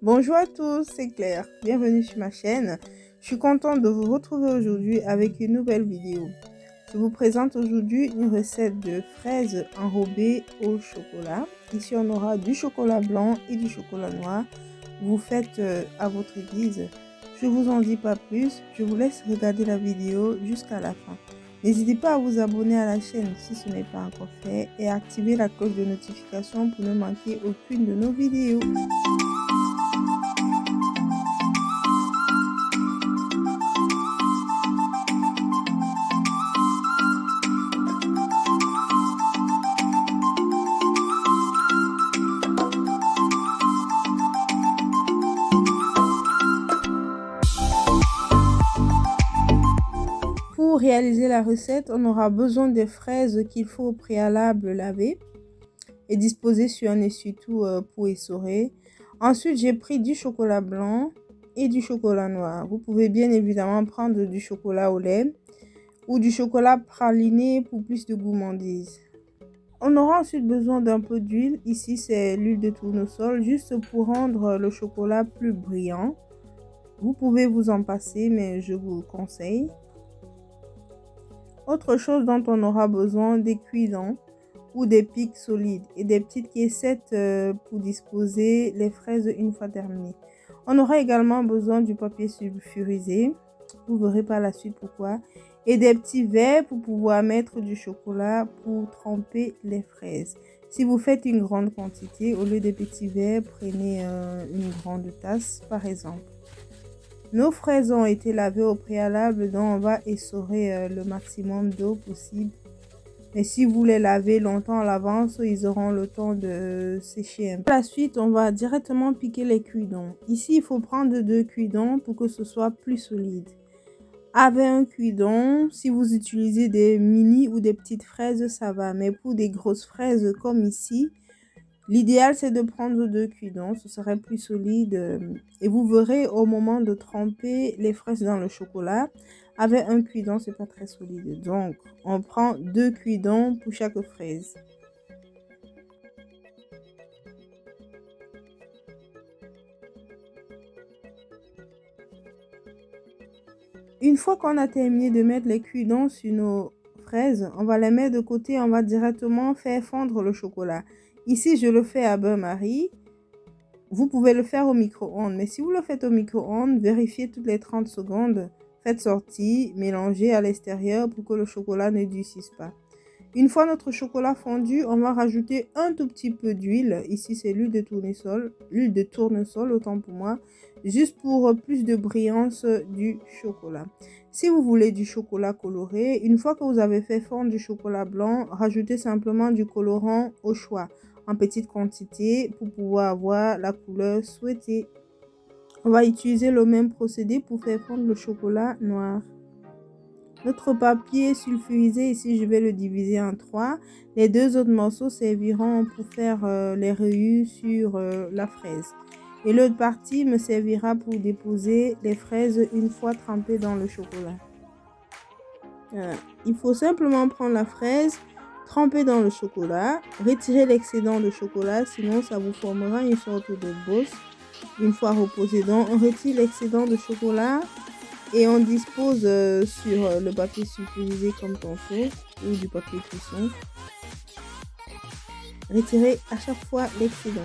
Bonjour à tous, c'est Claire. Bienvenue sur ma chaîne. Je suis contente de vous retrouver aujourd'hui avec une nouvelle vidéo. Je vous présente aujourd'hui une recette de fraises enrobées au chocolat. Ici, on aura du chocolat blanc et du chocolat noir. Vous faites à votre guise. Je ne vous en dis pas plus. Je vous laisse regarder la vidéo jusqu'à la fin. N'hésitez pas à vous abonner à la chaîne si ce n'est pas encore fait et à activer la cloche de notification pour ne manquer aucune de nos vidéos. Pour réaliser la recette, on aura besoin des fraises qu'il faut au préalable laver et disposer sur un essuie-tout pour essorer. Ensuite, j'ai pris du chocolat blanc et du chocolat noir. Vous pouvez bien évidemment prendre du chocolat au lait ou du chocolat praliné pour plus de gourmandise. On aura ensuite besoin d'un peu d'huile. Ici, c'est l'huile de tournesol, juste pour rendre le chocolat plus brillant. Vous pouvez vous en passer, mais je vous le conseille. Autre chose dont on aura besoin, des cuidons ou des pics solides et des petites caissettes pour disposer les fraises une fois terminées. On aura également besoin du papier sulfurisé, vous verrez par la suite pourquoi, et des petits verres pour pouvoir mettre du chocolat pour tremper les fraises. Si vous faites une grande quantité, au lieu des petits verres, prenez une grande tasse par exemple. Nos fraises ont été lavées au préalable, donc on va essorer le maximum d'eau possible. Mais si vous les lavez longtemps à l'avance, ils auront le temps de sécher un peu. Par la suite, on va directement piquer les cuidons. Ici, il faut prendre 2 cuidons pour que ce soit plus solide. Avec un cuidon, si vous utilisez des mini ou des petites fraises, ça va. Mais pour des grosses fraises comme ici, l'idéal, c'est de prendre 2 cuidons, ce serait plus solide. Et vous verrez au moment de tremper les fraises dans le chocolat, avec un cuidon, c'est pas très solide. Donc, on prend 2 cuidons pour chaque fraise. Une fois qu'on a terminé de mettre les cuidons sur nos fraises, on va les mettre de côté, on va directement faire fondre le chocolat. Ici, je le fais à bain-marie. Vous pouvez le faire au micro-ondes, mais si vous le faites au micro-ondes, vérifiez toutes les 30 secondes. Faites sortir, mélangez à l'extérieur pour que le chocolat ne durcisse pas. Une fois notre chocolat fondu, on va rajouter un tout petit peu d'huile. Ici, c'est l'huile de tournesol, autant pour moi, juste pour plus de brillance du chocolat. Si vous voulez du chocolat coloré, une fois que vous avez fait fondre du chocolat blanc, rajoutez simplement du colorant au choix, en petite quantité pour pouvoir avoir la couleur souhaitée. On va utiliser le même procédé pour faire fondre le chocolat noir. Notre papier sulfurisé, ici je vais le diviser en 3. Les 2 autres morceaux serviront pour faire les rayures sur la fraise. Et l'autre partie me servira pour déposer les fraises une fois trempées dans le chocolat. Il faut simplement prendre la fraise, tremper dans le chocolat, retirer l'excédent de chocolat, sinon ça vous formera une sorte de bosse. Une fois reposé, donc on retire l'excédent de chocolat et on dispose sur le papier sulfurisé comme tantôt ou du papier cuisson. Retirez à chaque fois l'excédent.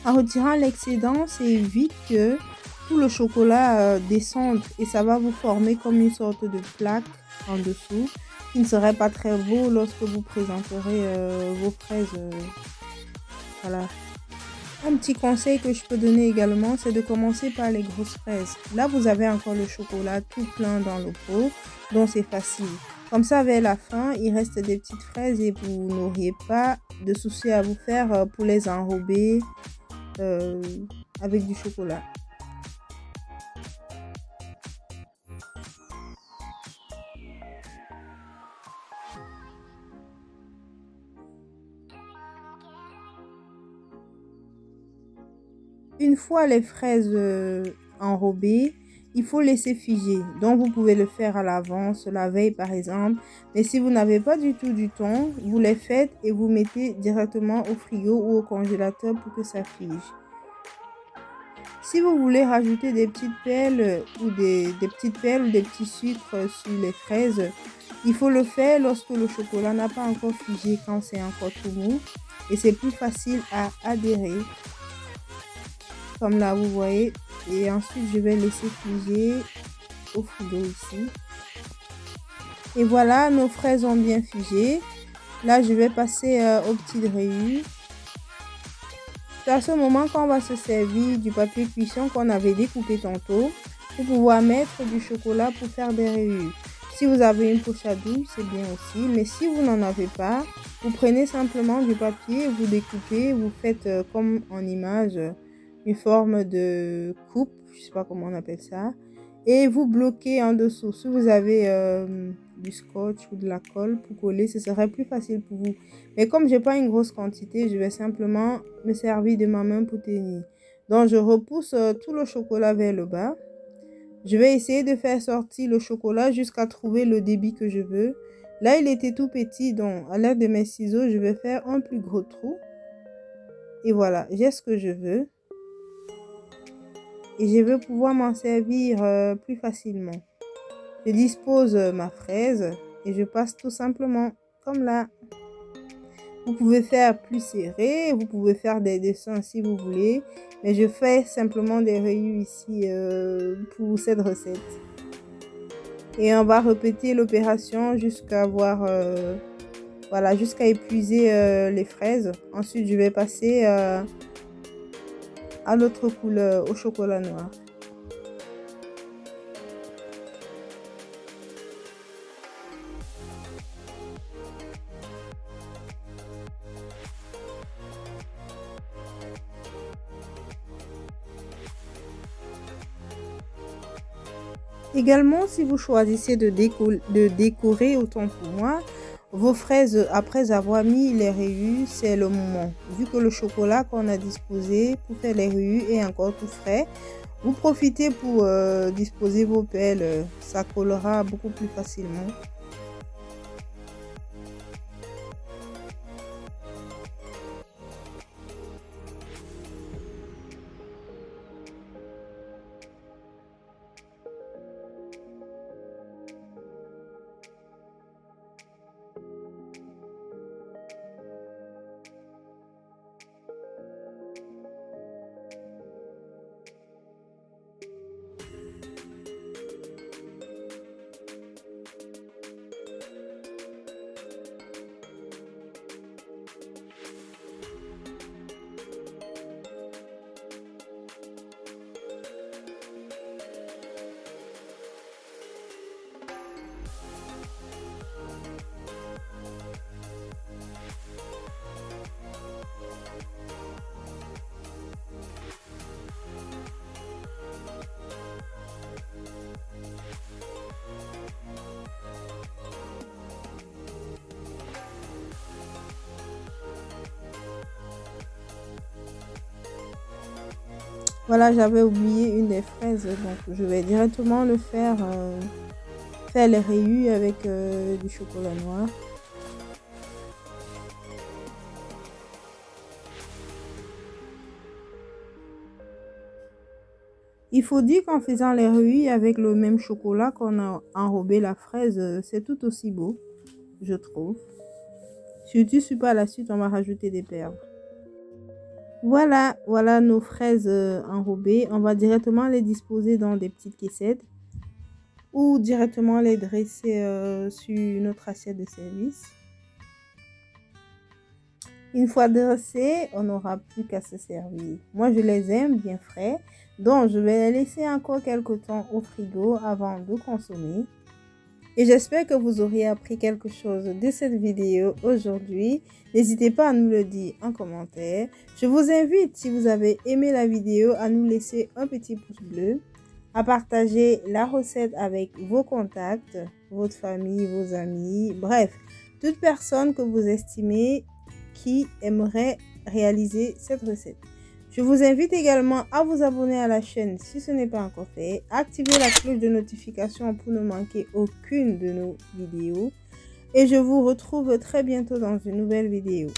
En retirant l'excédent, ça évite que tout le chocolat descende et ça va vous former comme une sorte de plaque en dessous qui ne serait pas très beau lorsque vous présenterez vos fraises. Voilà. Un petit conseil que je peux donner également, c'est de commencer par les grosses fraises. Là, vous avez encore le chocolat tout plein dans le pot, donc c'est facile. Comme ça, vers la fin, il reste des petites fraises et vous n'auriez pas de souci à vous faire pour les enrober avec du chocolat. Une fois les fraises enrobées, il faut laisser figer. Donc, vous pouvez le faire à l'avance, la veille par exemple. Mais si vous n'avez pas du tout du temps, vous les faites et vous mettez directement au frigo ou au congélateur pour que ça fige. Si vous voulez rajouter des petites perles ou des petites perles ou des petits sucres sur les fraises, il faut le faire lorsque le chocolat n'a pas encore figé, quand c'est encore tout mou. Et c'est plus facile à adhérer, comme là vous voyez. Et ensuite, je vais laisser figer au frigo ici. Et voilà, nos fraises ont bien figé. Là, je vais passer aux petites rayures. C'est à ce moment qu'on va se servir du papier cuisson qu'on avait découpé tantôt pour pouvoir mettre du chocolat pour faire des rayures. Si vous avez une poche à douille, c'est bien aussi. Mais si vous n'en avez pas, vous prenez simplement du papier, vous découpez, vous faites comme en image une forme de coupe, je ne sais pas comment on appelle ça. Et vous bloquez en dessous. Si vous avez du scotch ou de la colle pour coller, ce serait plus facile pour vous. Mais comme j'ai pas une grosse quantité, je vais simplement me servir de ma main pour tenir. Donc je repousse tout le chocolat vers le bas. Je vais essayer de faire sortir le chocolat jusqu'à trouver le débit que je veux. Là, il était tout petit, donc à l'aide de mes ciseaux, je vais faire un plus gros trou. Et voilà, j'ai ce que je veux. Et je vais pouvoir m'en servir plus facilement. Je dispose ma fraise et je passe tout simplement comme là. Vous pouvez faire plus serré, vous pouvez faire des dessins si vous voulez, mais je fais simplement des rayures ici pour cette recette. Et on va répéter l'opération jusqu'à avoir, voilà, jusqu'à épuiser les fraises. Ensuite, je vais passer à l'autre couleur, au chocolat noir. Également, si vous choisissez de décorer autant pour moi, vos fraises, après avoir mis les rayures, c'est le moment. Vu que le chocolat qu'on a disposé pour faire les rayures est encore tout frais, vous profitez pour disposer vos perles, ça collera beaucoup plus facilement. Voilà, j'avais oublié une des fraises, donc je vais directement le faire, faire les rayures avec du chocolat noir. Il faut dire qu'en faisant les rayures avec le même chocolat qu'on a enrobé la fraise, c'est tout aussi beau, je trouve. Surtout si par la suite on va rajouter des perles. Voilà, voilà nos fraises enrobées. On va directement les disposer dans des petites caissettes ou directement les dresser sur notre assiette de service. Une fois dressées, on n'aura plus qu'à se servir. Moi, je les aime bien frais, donc je vais les laisser encore quelques temps au frigo avant de consommer. Et j'espère que vous aurez appris quelque chose de cette vidéo aujourd'hui. N'hésitez pas à nous le dire en commentaire. Je vous invite, si vous avez aimé la vidéo, à nous laisser un petit pouce bleu, à partager la recette avec vos contacts, votre famille, vos amis, bref, toute personne que vous estimez qui aimerait réaliser cette recette. Je vous invite également à vous abonner à la chaîne si ce n'est pas encore fait. Activez la cloche de notification pour ne manquer aucune de nos vidéos. Et je vous retrouve très bientôt dans une nouvelle vidéo.